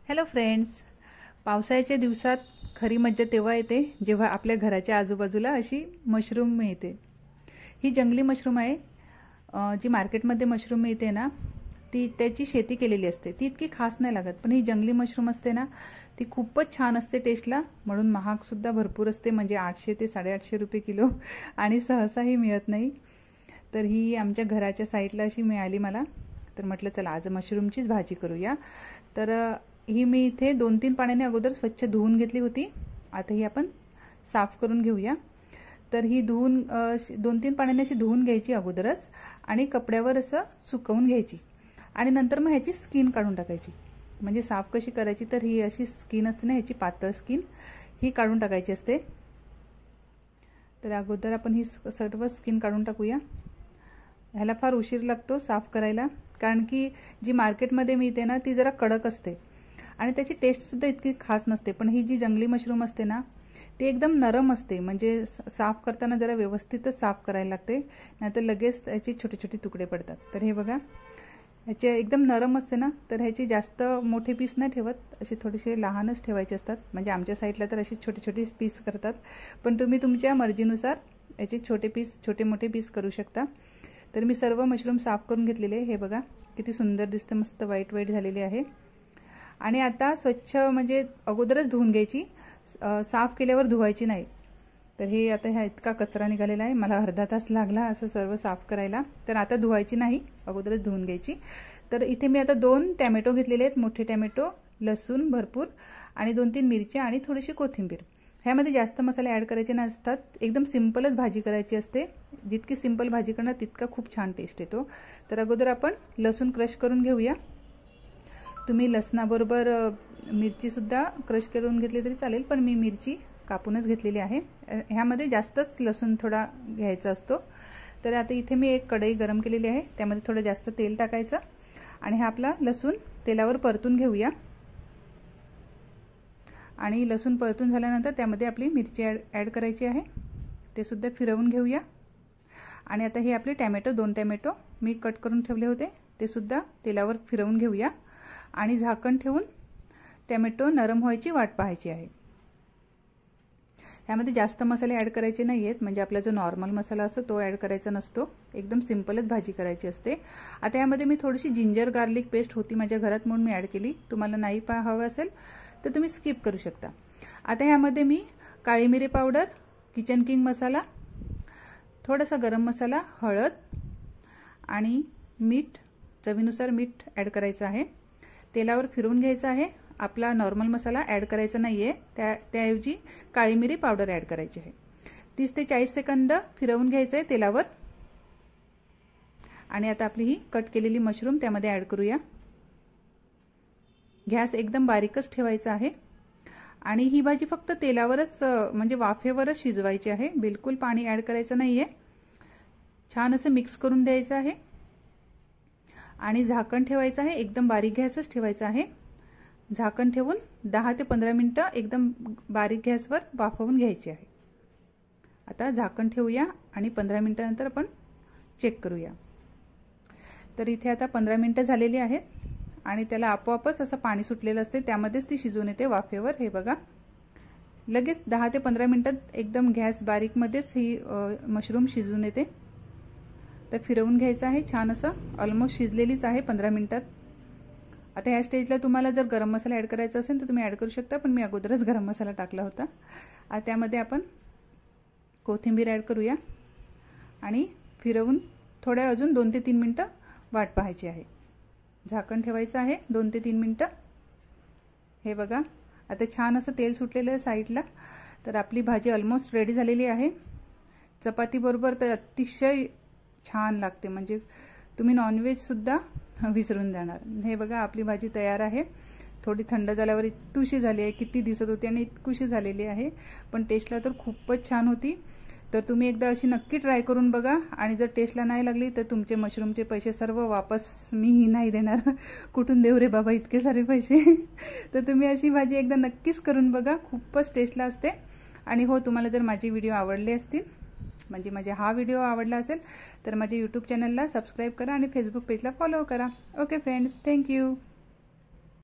Hello friends, पावसाळ्याच्या दिवसात खरी मज्जा तेव्हा येते जेव्हा आपल्या घराच्या आजूबाजूला अशी मशरूम मिळते। ही जंगली मशरूम आहे। जी मार्केटमध्ये मशरूम मिळते ना, ती त्याची शेती केलेली असते। ती इतकी खास नाही लागत, पण ही जंगली मशरूम असते ना, ती खूपच छान असते टेस्टला, म्हणून महागसुद्धा भरपूर असते, म्हणजे 800 ते 850 रुपये किलो आणि सहसाही मिळत नाही। तर ही आमच्या घराच्या साईडला अशी मिळाली मला, तर म्हटलं चला आज मशरूमचीच भाजी करूया। तर ही मी इथे 2-3 पाण्याने अगोदर स्वच्छ धुवून घेतली होती। आता ही आपण साफ करून घेऊया। तर ही धुवून 2-3 पाण्याने अशी धुवून घ्यायची अगोदरच आणि कपड्यावर असं सुकवून घ्यायची आणि नंतर मग ह्याची स्किन काढून टाकायची। म्हणजे साफ कशी करायची, तर ही अशी स्किन असते ना, ह्याची पातळ स्किन ही काढून टाकायची असते। तर अगोदर आपण ही सर्व स्किन काढून टाकूया। ह्याला फार उशीर लागतो साफ करायला, कारण की जी मार्केटमध्ये मिळते ना, ती जरा कडक असते आणि त्याची टेस्ट सुद्धा इतकी खास नसते। पण ही जी जंगली मशरूम असते ना, ती एकदम नरम असते, म्हणजे साफ करताना जरा व्यवस्थितच साफ करायला लागते, नाहीतर लगेच त्याचे छोटे छोटे तुकडे पडतात। तर हे बघा, ह्याचे एकदम नरम असते ना, तर ह्याची जास्त मोठे पीस नाही ठेवत, असे थोडेसे लहानच ठेवायचे असतात। म्हणजे आमच्या साईडला तर असे छोटे छोटे पीस करतात, पण तुम्ही तुमच्या मर्जीनुसार याचे छोटे मोठे पीस करू शकता। तर मी सर्व मशरूम साफ करून घेतलेले। हे बघा किती सुंदर दिसते, मस्त व्हाईट व्हाईट झालेली आहे। आणि आता स्वच्छ म्हणजे अगोदरच धुवून घ्यायची, साफ केल्यावर धुवायची नाही। तर हे आता ह्या इतका कचरा निघालेला आहे, मला अर्धा तास लागला असं सर्व साफ करायला। तर आता धुवायची नाही, अगोदरच धुवून घ्यायची। तर इथे मी आता 2 टोमॅटो घेतलेले आहेत, मोठे टोमॅटो, लसूण भरपूर आणि 2-3 मिरच्या आणि थोडीशी कोथिंबीर। ह्यामध्ये जास्त मसाले ॲड करायचे नसतात, एकदम सिंपलच भाजी करायची असते। जितकी सिंपल भाजी करणार तितका खूप छान टेस्ट येतो। तर अगोदर आपण लसूण क्रश करून घेऊया। तुम्ही लसणाबरोबर मिरची सुद्धा क्रश करून घेतली तरी चालेल, पण मी मिरची कापूनच घेतलेली आहे। ह्यामध्ये जास्तच लसूण थोडा घ्यायचा असतो। तर आता इथे मी एक कढई गरम केलेली आहे, त्यामध्ये थोडं जास्त तेल टाकायचं आणि हा आपला लसूण तेलावर परतून घेऊया। आणि लसूण परतून झाल्यानंतर त्यामध्ये आपली मिरची ॲड करायची आहे, ते सुद्धा फिरवून घेऊया। आणि आता हे आपले टोमॅटो, 2 टोमॅटो मी कट करून ठेवले होते, ते सुद्धा तेलावर फिरवून घेऊया आणि झाकण ठेवून टोमॅटो नरम व्हायची वाट पाहायची आहे। ह्यामध्ये जास्त मसाले ॲड करायचे नाही आहेत, म्हणजे आपला जो नॉर्मल मसाला असतो तो ॲड करायचा नसतो, एकदम सिंपलच भाजी करायची असते। आता यामध्ये मी थोडीशी जिंजर गार्लिक पेस्ट होती माझ्या घरात म्हणून मी ॲड केली, तुम्हाला नाही हवं असेल तर तुम्ही स्किप करू शकता। आता ह्यामध्ये मी काळी मिरी पावडर, किचन किंग मसाला, थोडासा गरम मसाला, हळद आणि मीठ, चवीनुसार मीठ ॲड करायचं आहे। तेलावर फिरवून घ्यायचं आहे। आपला नॉर्मल मसाला ॲड करायचा नाही आहे, त्याऐवजी काळी मिरी पावडर ॲड करायची आहे। 30 ते 40 सेकंद फिरवून घ्यायचं आहे तेलावर। आणि आता आपली ही कट केलेली मशरूम त्यामध्ये ॲड करूया। गॅस एकदम बारीकच ठेवायचा आहे आणि ही भाजी फक्त तेलावरच म्हणजे वाफेवरच शिजवायची आहे, बिलकुल पाणी ॲड करायचं नाही आहे। छान असं मिक्स करून द्यायचं आहे आणि झाकण ठेवायचं आहे, एकदम बारीक गॅसच ठेवायचा आहे। झाकण ठेवून 10 ते 15 मिनिटं एकदम बारीक गॅसवर वाफवून घ्यायची आहे। आता झाकण ठेवूया आणि 15 मिनिटानंतर आपण चेक करूया। तर इथे आता 15 मिनिटं झालेली आहेत आणि त्याला आपोआपच असं पाणी सुटलेलं असते, त्यामध्येच ती शिजून येते वाफेवर। हे बघा, लगेच 10 ते 15 मिनिटात एकदम गॅस बारीकमध्येच ही मशरूम शिजून येते। तर फिरवून घ्यायचं आहे, छान असं ऑलमोस्ट शिजलेलीच आहे 15 मिनिटात। आता ह्या स्टेजला तुम्हाला जर गरम मसाला ॲड करायचा असेल तर तुम्ही ॲड करू शकता, पण मी अगोदरच गरम मसाला टाकला होता। आता त्यामध्ये आपण कोथिंबीर ॲड करूया आणि फिरवून थोड्या अजून 2 ते 3 मिनिटं वाट पाहायची आहे। झाकण ठेवायचं आहे 2 ते 3 मिनिटं। हे बघा, आता छान असं तेल सुटलेलं आहे साईडला। तर आपली भाजी ऑलमोस्ट रेडी झालेली आहे। चपातीबरोबर तर अतिशय छान लागते, म्हणजे तुम्ही नॉनव्हेजसुद्धा विसरून जाणार। हे बघा, आपली भाजी तयार आहे। थोडी थंड झाल्यावर इतकुशी झाली आहे, किती दिसत होती आणि इतकुशी झालेली आहे, पण टेस्टला तर खूपच छान होती। तर तुम्ही एकदा अशी नक्की ट्राय करून बघा आणि जर टेस्टला नाही लागली तर तुमचे मशरूमचे पैसे सर्व वापस मीही नाही देणार, कुठून देऊ रे बाबा इतके सारे पैसे। तर तुम्ही अशी भाजी एकदा नक्कीच करून बघा, खूपच टेस्टला असते। आणि हो, तुम्हाला जर माझे व्हिडिओ आवडले असतील, म्हणजे माझा हा व्हिडिओ आवडला असेल तर माझ्या यूट्यूब चॅनलला सबस्क्राईब करा आणि फेसबुक पेजला फॉलो करा। Okay friends, thank you.